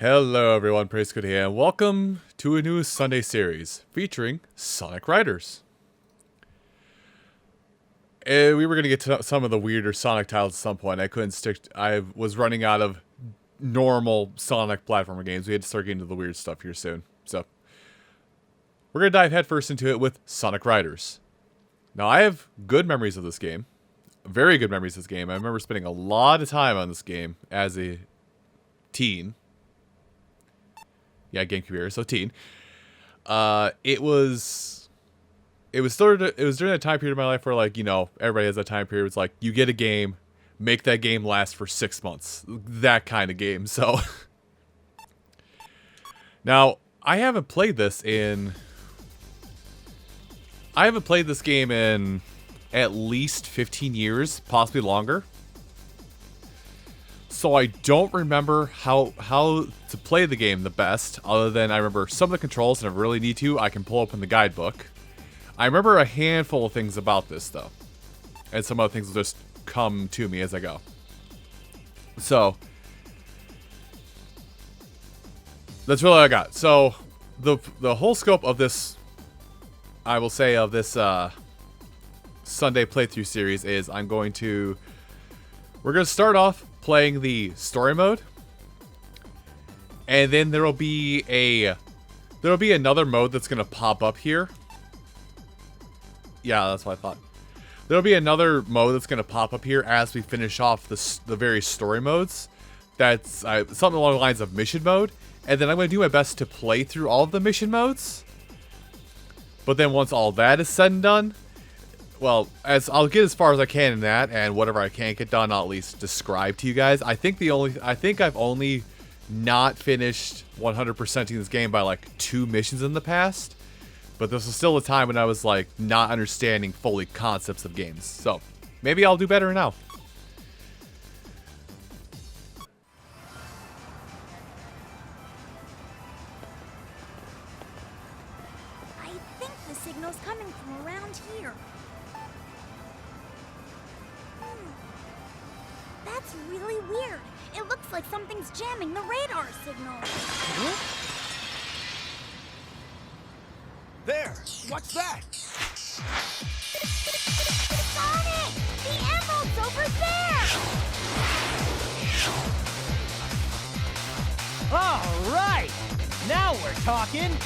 Hello everyone, Praise Good here, and welcome to a new Sunday series featuring Sonic Riders. We were going to get to some of the weirder Sonic titles at some point. I was running out of normal Sonic platformer games. We had to start getting to the weird stuff here soon. So, we're going to dive headfirst into it with Sonic Riders. Now, I have good memories of this game. Very good memories of this game. I remember spending a lot of time on this game as a teen. Yeah, GameCube era, so teen. It was during a time period of my life where, like, you know, everybody has that time period. It's like you get a game, make that game last for 6 months, that kind of game. So now I haven't played this game in at least 15 years, possibly longer. So I don't remember how to play the game the best, other than I remember some of the controls, and if I really need to, I can pull open the guidebook. I remember a handful of things about this, though. And some other things will just come to me as I go. So, that's really all I got. So, the whole scope of this, I will say, of this Sunday playthrough series is we're going to start off playing the story mode, and then there'll be another mode that's gonna pop up here. Yeah, that's what I thought. There'll be another mode that's gonna pop up here as we finish off the various story modes. That's something along the lines of mission mode, and then I'm gonna do my best to play through all of the mission modes. But then once all that is said and done, well, I'll get as far as I can in that, and whatever I can't get done, I'll at least describe to you guys. I think I've only not finished 100%ing this game by like 2 missions in the past, but this was still a time when I was like not understanding fully concepts of games. So maybe I'll do better now. I think the signal's coming from around here. That's really weird. It looks like something's jamming the radar signal. Huh? There! What's that? Sonic! The emerald's over there! All right! Now we're talking!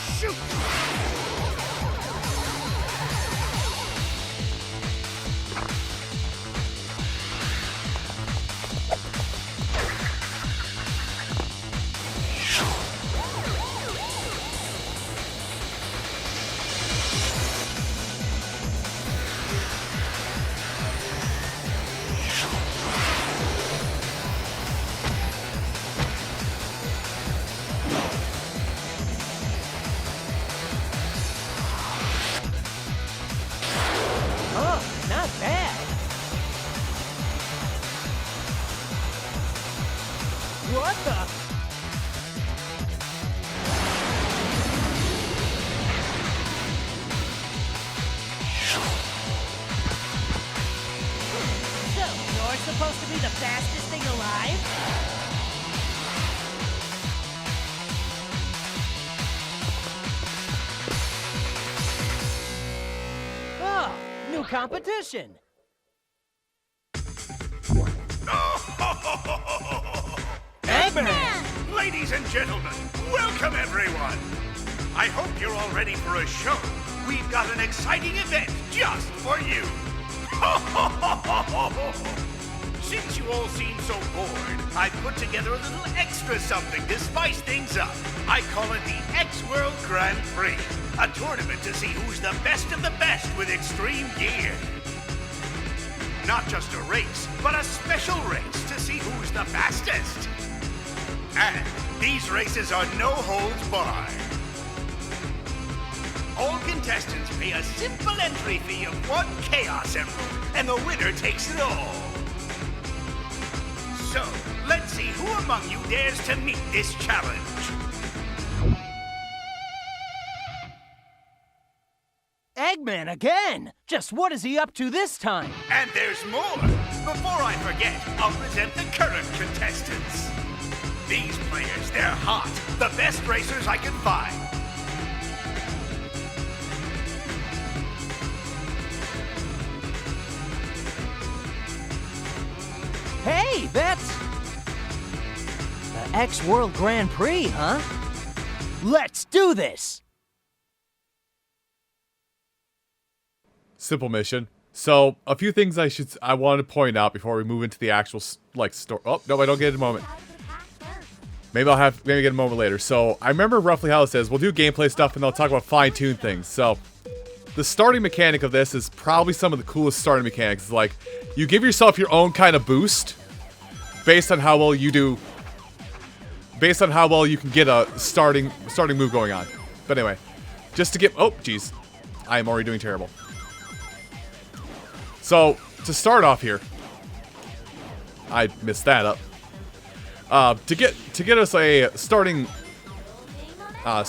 Shoot! Not bad. What the? So, you're supposed to be the fastest thing alive? Oh, new competition. Eggman! Ladies and gentlemen, welcome everyone! I hope you're all ready for a show. We've got an exciting event just for you! Since you all seem so bored, I put together a little extra something to spice things up. I call it the X-World Grand Prix, a tournament to see who's the best of the best with extreme gear. Not just a race, but a special race to see who's the fastest. And these races are no holds barred. Contestants pay a simple entry fee of 1 Chaos Emerald, and the winner takes it all. So, let's see who among you dares to meet this challenge. Eggman again! Just what is he up to this time? And there's more. Before I forget, I'll present the current contestants. These players, they're hot. The best racers I can find. Hey, that's... the X-World Grand Prix, huh? Let's do this! Simple mission. So, a few things I want to point out before we move into the actual, like, story. Oh, no, I don't get it in a moment. Maybe maybe get a moment later. So, I remember roughly how it says. We'll do gameplay stuff and I'll talk about fine-tuned things. So, the starting mechanic of this is probably some of the coolest starting mechanics. It's like, you give yourself your own kind of boost based on how well you do, based on how well you can get a starting move going on. But anyway, just to get, oh, jeez. I am already doing terrible. So, to start off here, I messed that up. To get us a starting, what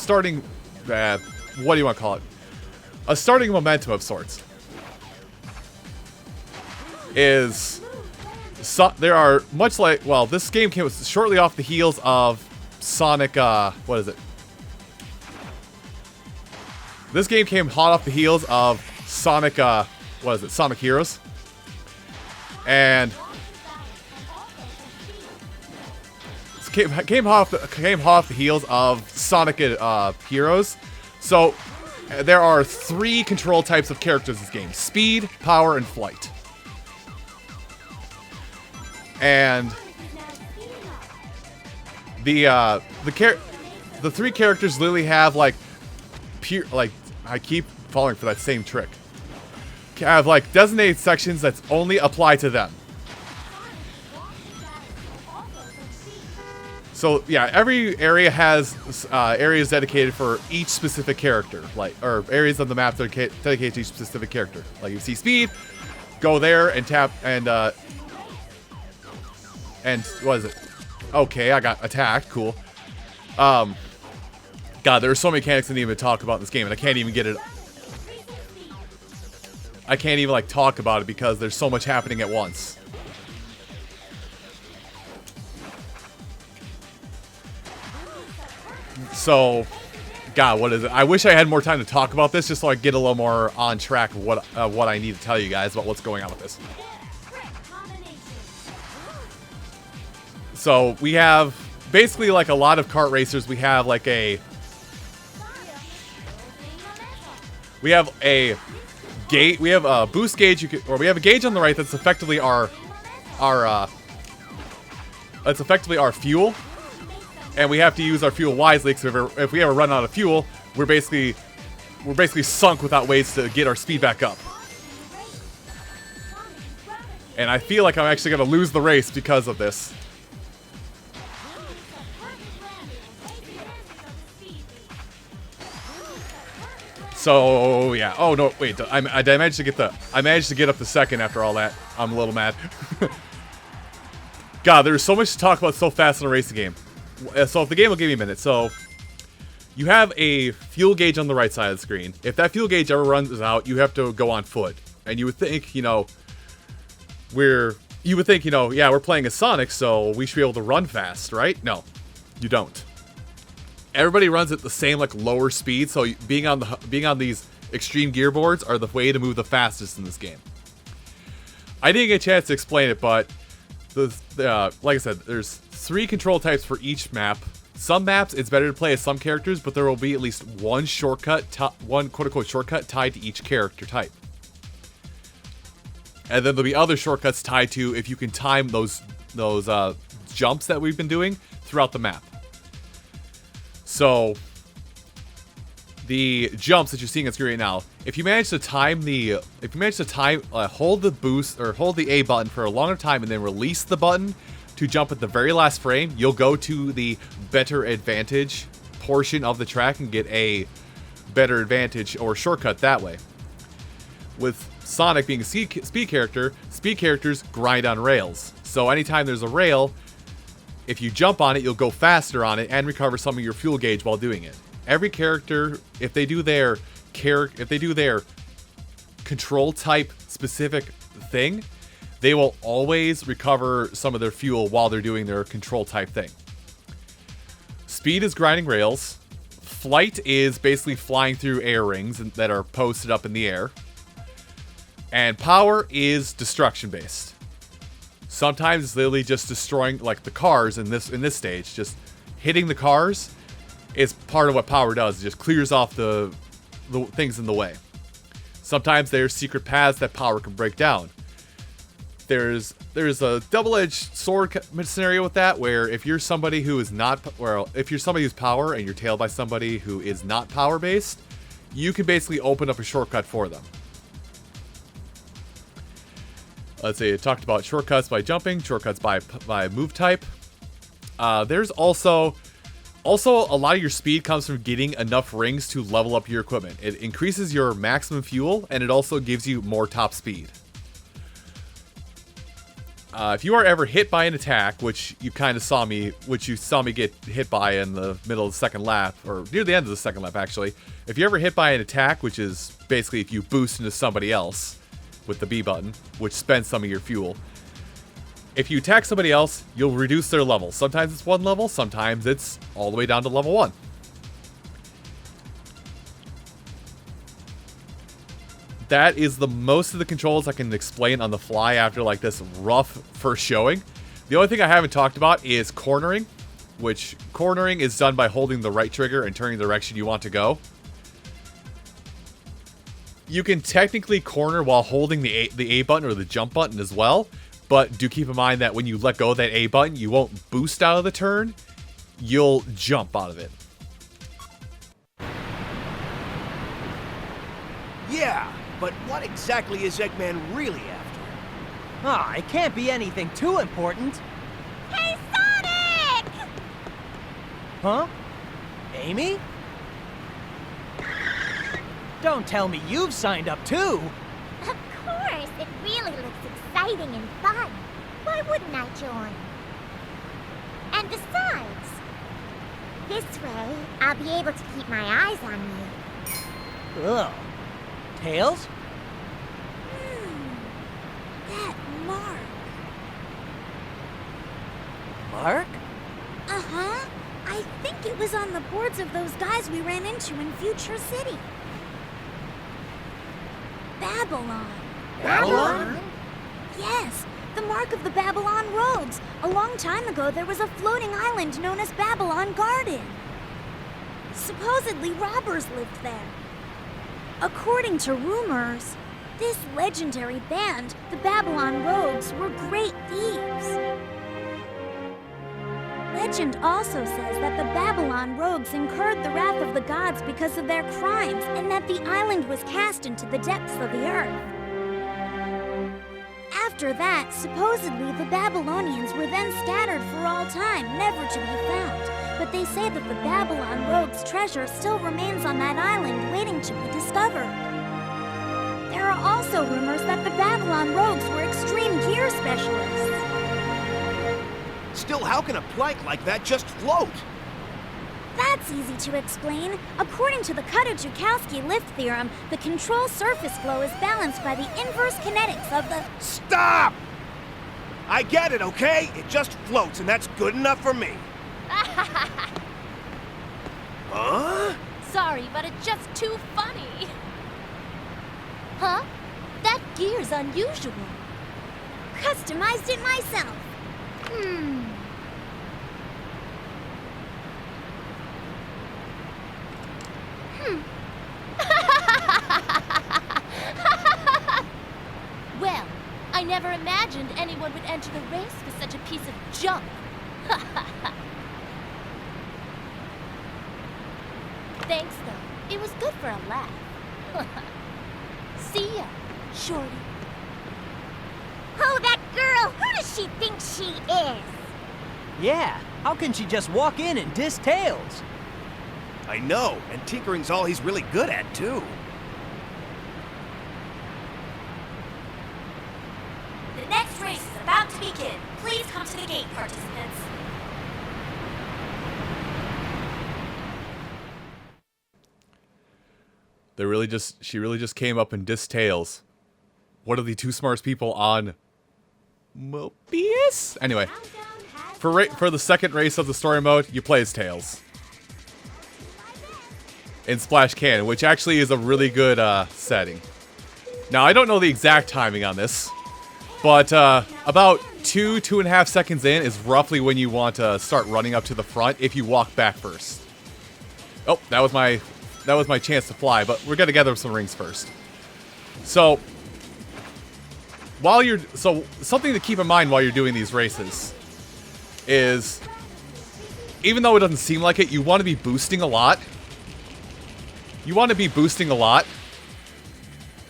do you want to call it? A starting momentum of sorts. There are much like, well, this game came shortly off the heels of Sonic, what is it? This game came hot off the heels of Sonic, what is it? Sonic Heroes. And it came off the heels of Sonic Heroes. So there are 3 control types of characters in this game: speed, power, and flight. And the 3 characters literally have like I keep falling for that same trick. Have like designated sections that's only apply to them. So yeah, every area has areas dedicated for each specific character, or areas of the map dedicated to each specific character. Like you see speed, go there and tap and what is it? Okay, I got attacked. Cool. God, there are so many mechanics I didn't even talk about in this game, and I can't even get it. I can't even like talk about it because there's so much happening at once. So, God, what is it? I wish I had more time to talk about this just so I get a little more on track of what I need to tell you guys about what's going on with this. So, we have basically like a lot of kart racers. We have like a gauge. We have a boost gauge. We have a gauge on the right that's effectively our fuel, and we have to use our fuel wisely. Because if we ever run out of fuel, we're basically sunk without ways to get our speed back up. And I feel like I'm actually gonna lose the race because of this. So yeah. Oh no, wait. I managed to get up to second after all that. I'm a little mad. God, there's so much to talk about so fast in a racing game. So if the game will give me a minute. So you have a fuel gauge on the right side of the screen. If that fuel gauge ever runs out, you have to go on foot. And you would think, we're playing as Sonic, so we should be able to run fast, right? No, you don't. Everybody runs at the same like lower speed, so being on these extreme gearboards are the way to move the fastest in this game. I didn't get a chance to explain it, but like I said, there's 3 control types for each map. Some maps it's better to play as some characters, but there will be at least one one quote-unquote shortcut tied to each character type. And then there'll be other shortcuts tied to if you can time those jumps that we've been doing throughout the map. So the jumps that you're seeing on screen right now, if you manage to hold the boost or hold the A button for a longer time and then release the button to jump at the very last frame, you'll go to the better advantage portion of the track and get a better advantage or shortcut that way. With Sonic being a speed character, speed characters grind on rails. So anytime there's a rail, if you jump on it, you'll go faster on it and recover some of your fuel gauge while doing it. Every character, if they do their control type specific thing, they will always recover some of their fuel while they're doing their control type thing. Speed is grinding rails. Flight is basically flying through air rings that are posted up in the air. And power is destruction based. Sometimes it's literally just destroying, like the cars in this stage. Just hitting the cars is part of what power does. It just clears off the things in the way. Sometimes there's secret paths that power can break down. There's a double-edged sword scenario with that, where if you're somebody who is not, well, if you're somebody who's power and you're tailed by somebody who is not power based, you can basically open up a shortcut for them. Let's say it talked about shortcuts by jumping, shortcuts by move type. There's also a lot of your speed comes from getting enough rings to level up your equipment. It increases your maximum fuel, and it also gives you more top speed. If you are ever hit by an attack, which you saw me get hit by in the middle of the second lap, or near the end of the second lap actually, if you're ever hit by an attack, which is basically if you boost into somebody else with the B button, which spends some of your fuel, if you attack somebody else, you'll reduce their level. Sometimes it's 1 level, sometimes it's all the way down to level 1. That is the most of the controls I can explain on the fly after like this rough first showing. The only thing I haven't talked about is cornering, which cornering is done by holding the right trigger and turning the direction you want to go. You can technically corner while holding the A button or the jump button as well, but do keep in mind that when you let go of that A button, you won't boost out of the turn, you'll jump out of it. Yeah, but what exactly is Eggman really after? Ah, it can't be anything too important. Hey, Sonic! Huh? Amy? Don't tell me you've signed up too! Of course, it really looks exciting and fun. Why wouldn't I join? And besides, this way, I'll be able to keep my eyes on you. Ugh. Tails? That mark. Mark? Uh-huh. I think it was on the boards of those guys we ran into in Future City. Babylon. Babylon? Yes, the mark of the Babylon rogues. A long time ago, there was a floating island known as Babylon Garden. Supposedly, robbers lived there. According to rumors, this legendary band, the Babylon Rogues, were great thieves. Legend also says that the Babylon Rogues incurred the wrath of the gods because of their crimes, and that the island was cast into the depths of the earth. After that, supposedly the Babylonians were then scattered for all time, never to be found. But they say that the Babylon Rogues' treasure still remains on that island, waiting to be discovered. There are also rumors that the Babylon Rogues were extreme gear specialists. Still, how can a plank like that just float? That's easy to explain. According to the Kutta-Joukowski lift theorem, the control surface flow is balanced by the inverse kinetics of the... Stop! I get it, okay? It just floats, and that's good enough for me. Huh? Sorry, but it's just too funny. Huh? That gear's unusual. Customized it myself. Well, I never imagined anyone would enter the race with such a piece of junk. Thanks, though. It was good for a laugh. See ya, Shorty. Oh, that girl! Who does she think she is? Yeah, how can she just walk in and diss Tails? I know, and tinkering's all he's really good at, too. The next race is about to begin. Please come to the gate, participants. She really just came up and dissed Tails. What are the two smartest people on Mobius? Anyway, for the second race of the story mode, you play as Tails in Splash Cannon, which actually is a really good setting. Now, I don't know the exact timing on this, but about 2.5 seconds in is roughly when you want to start running up to the front if you walk back first. Oh, that was my chance to fly, but we're gonna gather some rings first. So, something to keep in mind while you're doing these races is, even though it doesn't seem like it, you want to be boosting a lot. You want to be boosting a lot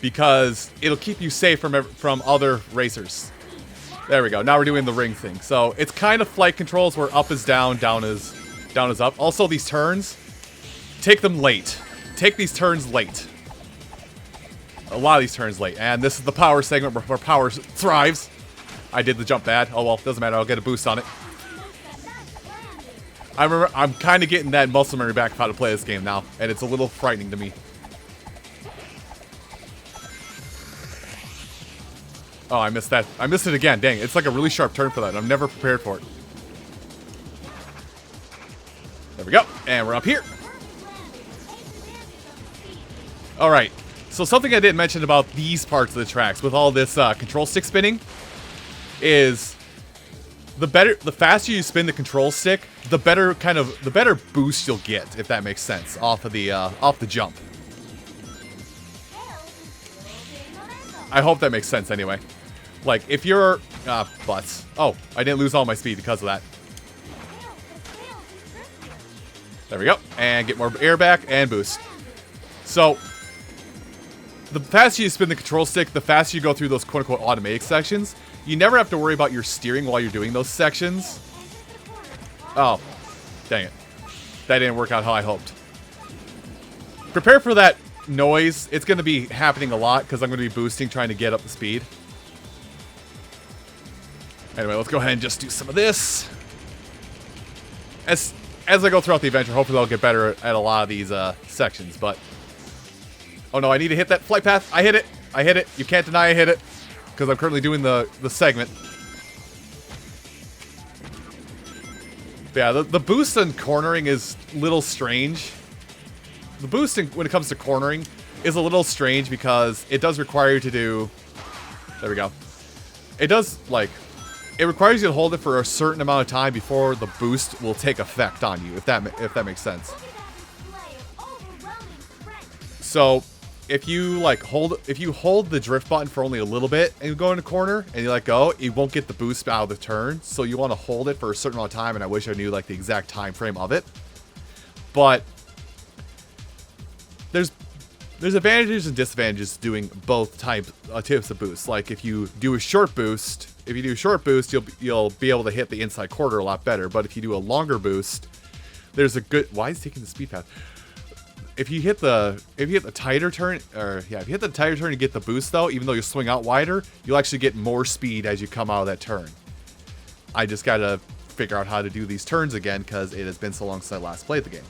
because it'll keep you safe from other racers. There we go. Now we're doing the ring thing. So it's kind of flight controls where up is down, down is up. Also, these turns, take them late. Take these turns late. A lot of these turns late. And this is the power segment where power thrives. I did the jump bad. Oh well, doesn't matter. I'll get a boost on it. I remember I'm kind of getting that muscle memory back of how to play this game now, and it's a little frightening to me. Oh, I missed that. I missed it again. Dang, it's like a really sharp turn for that. I'm never prepared for it. There we go. And we're up here. All right. So something I didn't mention about these parts of the tracks with all this control stick spinning is the faster you spin the control stick, the better boost you'll get, if that makes sense, off the jump. I hope that makes sense anyway. Like if you're butts. Oh, I didn't lose all my speed because of that. There we go. And get more air back and boost. So the faster you spin the control stick, the faster you go through those quote-unquote automatic sections. You never have to worry about your steering while you're doing those sections. Oh, dang it. That didn't work out how I hoped. Prepare for that noise. It's going to be happening a lot because I'm going to be boosting, trying to get up the speed. Anyway, let's go ahead and just do some of this. As I go throughout the adventure, hopefully I'll get better at a lot of these sections, but... Oh no, I need to hit that flight path. I hit it. I hit it. You can't deny I hit it. Because I'm currently doing the segment. But yeah, the boost and cornering is a little strange. The boosting, when it comes to cornering, is a little strange because it does require you to do... There we go. It does, like... It requires you to hold it for a certain amount of time before the boost will take effect on you, if that makes sense. So... If you hold the drift button for only a little bit and you go in a corner and you let go, you won't get the boost out of the turn. So you want to hold it for a certain amount of time, and I wish I knew like the exact time frame of it. But there's advantages and disadvantages doing both types of boosts. Like if you do a short boost, you'll be able to hit the inside quarter a lot better. But if you do a longer boost, there's a good... Why is he taking the speed path? If you hit the tighter turn, if you hit the tighter turn and get the boost though, even though you swing out wider, you'll actually get more speed as you come out of that turn. I just gotta figure out how to do these turns again because it has been so long since I last played the game.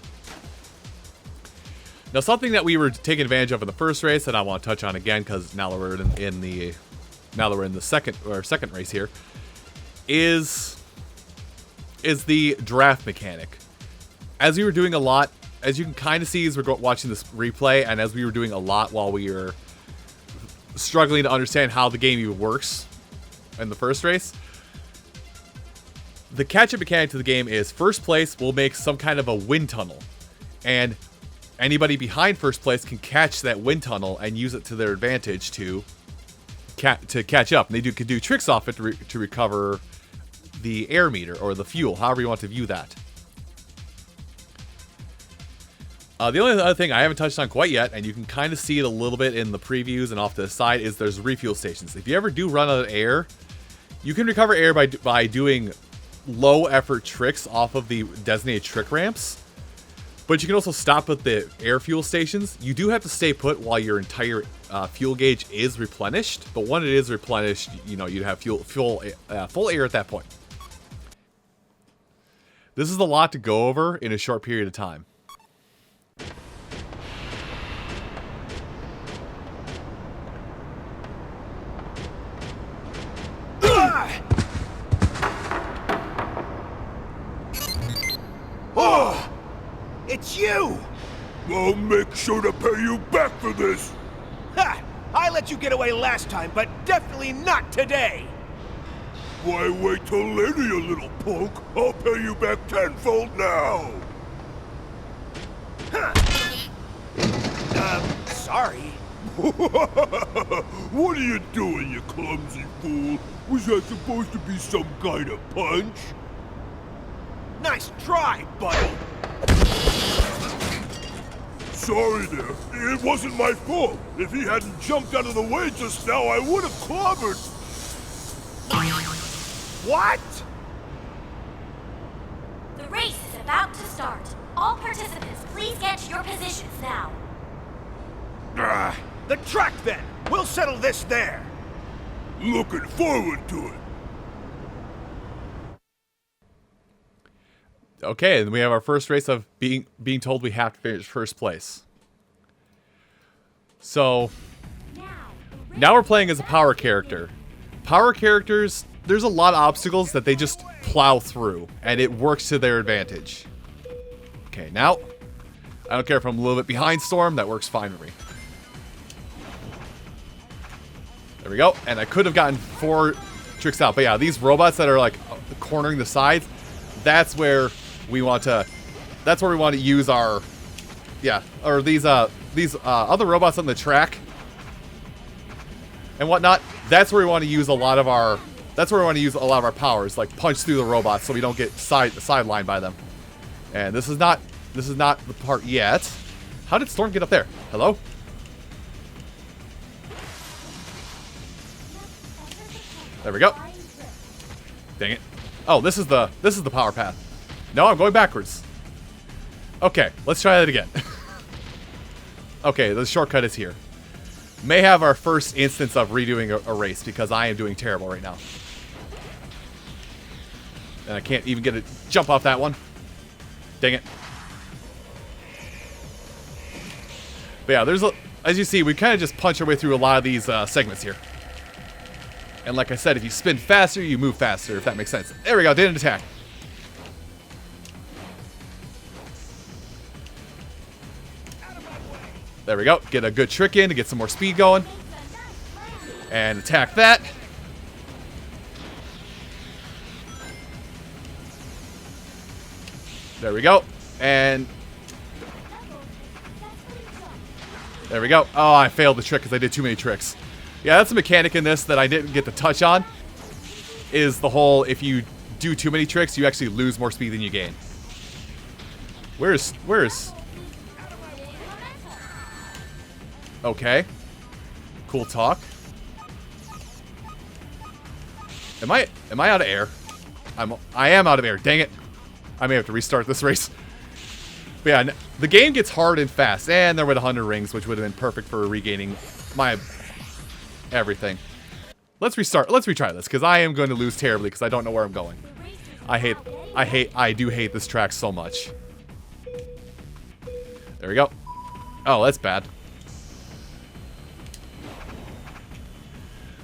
Now, something that we were taking advantage of in the first race that I want to touch on again because now that we're in the second race here is the draft mechanic. As we were doing a lot. As you can kind of see as we're watching this replay, and as we were doing a lot while we were struggling to understand how the game even works in the first race, the catch-up mechanic to the game is first place will make some kind of a wind tunnel, and anybody behind first place can catch that wind tunnel and use it to their advantage to catch up. And they can do tricks off it to recover the air meter or the fuel, however you want to view that. The only other thing I haven't touched on quite yet, and you can kind of see it a little bit in the previews and off to the side, is there's refuel stations. If you ever do run out of air, you can recover air by doing low effort tricks off of the designated trick ramps. But you can also stop at the air fuel stations. You do have to stay put while your entire fuel gauge is replenished. But when it is replenished, you know, you'd have full air at that point. This is a lot to go over in a short period of time. Oh, it's you! I'll make sure to pay you back for this. Ha! I let you get away last time, but definitely not today! Why wait till later, you little punk? I'll pay you back tenfold now. Sorry. What are you doing, you clumsy fool? Was that supposed to be some kind of punch? Nice try, buddy! Sorry there. It wasn't my fault. If he hadn't jumped out of the way just now, I would have clobbered. What? The race is about to start. All participants, please get to your positions now. The track, then! We'll settle this there! Looking forward to it. Okay, and we have our first race of being told we have to finish first place. So, now we're playing as a power character. Power characters, there's a lot of obstacles that they just plow through, and it works to their advantage. Okay, now, I don't care if I'm a little bit behind Storm, that works fine for me. There we go, and I could have gotten 4 tricks out, but yeah, these robots that are like cornering the sides, that's where we want to use our, yeah, or these other robots on the track and whatnot. That's where we want to use a lot of our, powers, like punch through the robots so we don't get sidelined by them. And this is not the part yet. How did Storm get up there? Hello? There we go. Dang it. Oh, this is the power path. No, I'm going backwards. Okay, let's try that again. Okay, the shortcut is here. May have our first instance of redoing a race because I am doing terrible right now. And I can't even get a jump off that one. Dang it. But yeah, as you see, we kind of just punch our way through a lot of these segments here. And like I said, if you spin faster, you move faster, if that makes sense. There we go, didn't attack. There we go, get a good trick in to get some more speed going. And attack that. There we go. And there we go. Oh, I failed the trick because I did too many tricks. Yeah, that's a mechanic in this that I didn't get to touch on. Is the whole, if you do too many tricks, you actually lose more speed than you gain. Where's... Okay. Cool talk. Am I out of air? I am out of air. Dang it. I may have to restart this race. But yeah, the game gets hard and fast. And there were the 100 rings, which would have been perfect for regaining my everything. Let's restart. Let's retry this, because I am going to lose terribly because I don't know where I'm going. I do hate this track so much. There we go. Oh, that's bad.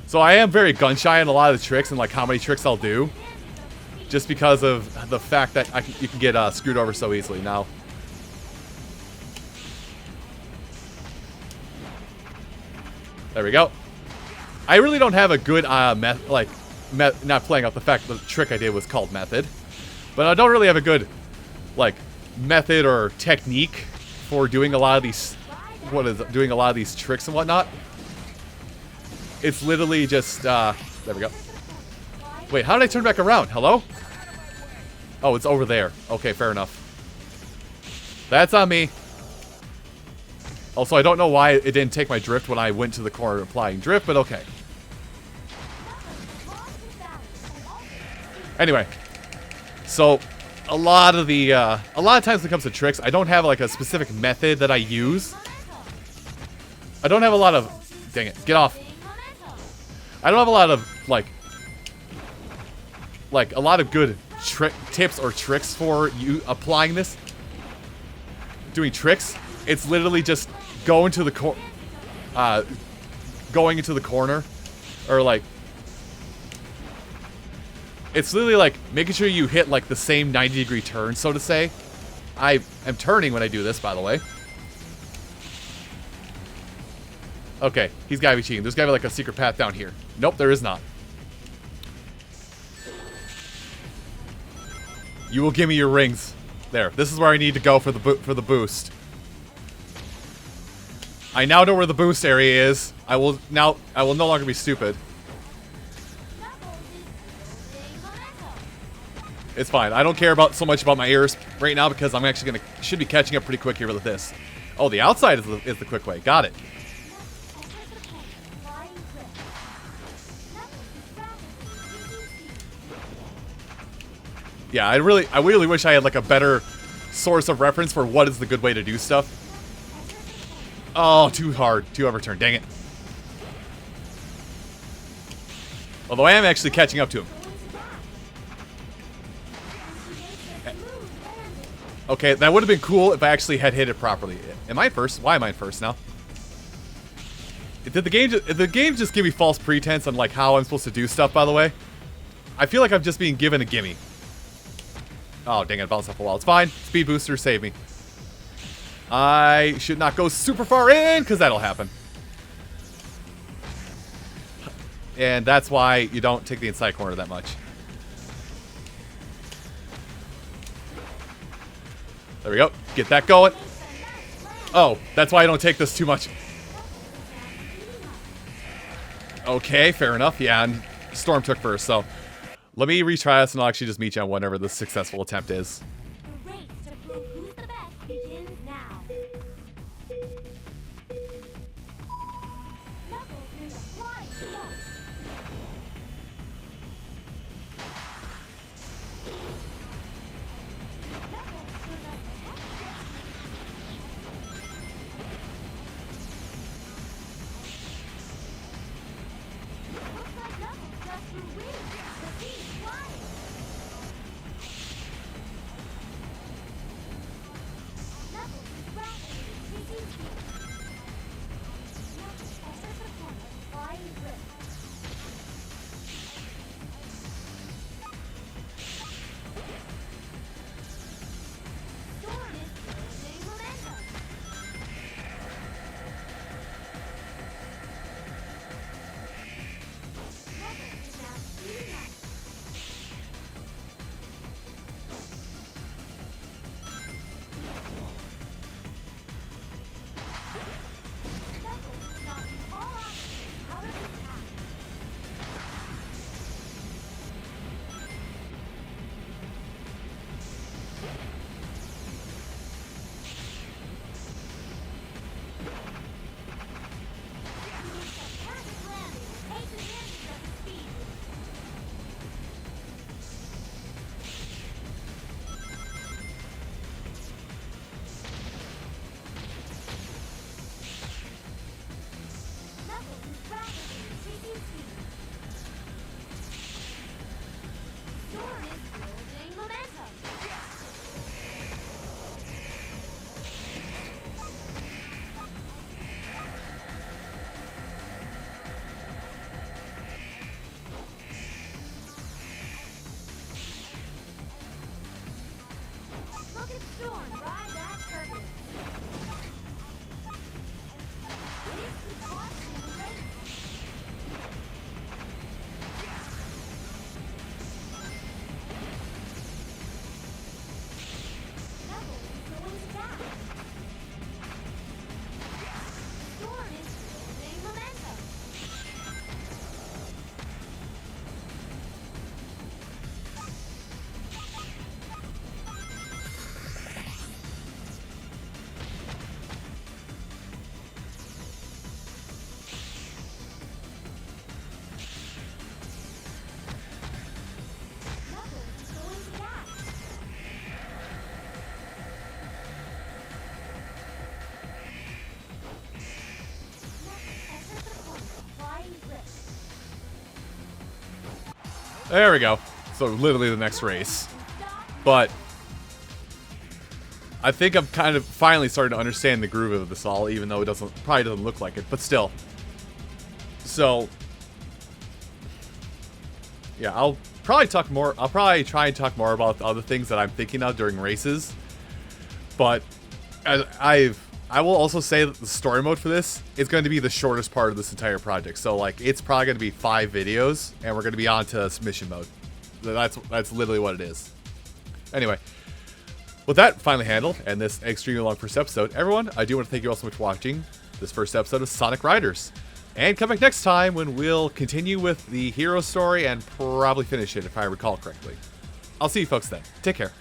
So I am very gun shy in a lot of the tricks and like how many tricks I'll do, just because of the fact that you can get screwed over so easily. Now, there we go. I really don't have a good not playing off the fact that the trick I did was called method, but I don't really have a good like method or technique for doing a lot of these doing a lot of these tricks and whatnot. It's literally just there we go. Wait, how did I turn back around? Hello? Oh, it's over there. Okay, fair enough. That's on me. Also, I don't know why it didn't take my drift when I went to the corner applying drift, but okay. Anyway, so a lot of times when it comes to tricks, I don't have like a specific method that I use. I don't have a lot of, dang it, get off. I don't have a lot of like a lot of good tips or tricks for you applying this. Doing tricks, it's literally just going into the corner, or like, it's literally like making sure you hit like the same 90-degree turn, so to say. I am turning when I do this, by the way. Okay, he's gotta be cheating. There's gotta be like a secret path down here. Nope, there is not. You will give me your rings. There. This is where I need to go for the boost. I now know where the boost area is. I will no longer be stupid. It's fine. I don't care so much about my ears right now because I'm actually should be catching up pretty quick here with this. Oh, the outside is the quick way. Got it. Yeah, I really wish I had like a better source of reference for what is the good way to do stuff. Oh, too hard. Too overturned. Dang it. Although I am actually catching up to him. Okay, that would have been cool if I actually had hit it properly. Am I first? Why am I first now? Did the game just give me false pretense on like how I'm supposed to do stuff, by the way? I feel like I'm just being given a gimme. Oh, dang it, I bounced off a wall. It's fine. Speed booster saved me. I should not go super far in, because that'll happen. And that's why you don't take the inside corner that much. There we go. Get that going. Oh, that's why I don't take this too much. Okay, fair enough. Yeah, and Storm took first, so let me retry this and I'll actually just meet you on whatever the successful attempt is. The race to prove who's the best begins now. Knuckles in the flying jump. There we go. So literally the next race. But I think I'm kind of finally starting to understand the groove of this all, even though it probably doesn't look like it, but still. So yeah, I'll probably try and talk more about the other things that I'm thinking of during races. But I will also say that the story mode for this is going to be the shortest part of this entire project. So like it's probably going to be 5 videos and we're going to be on to submission mode. That's literally what it is. Anyway, with that finally handled and this extremely long first episode, everyone, I do want to thank you all so much for watching this first episode of Sonic Riders. And come back next time when we'll continue with the hero story and probably finish it if I recall correctly. I'll see you folks then. Take care.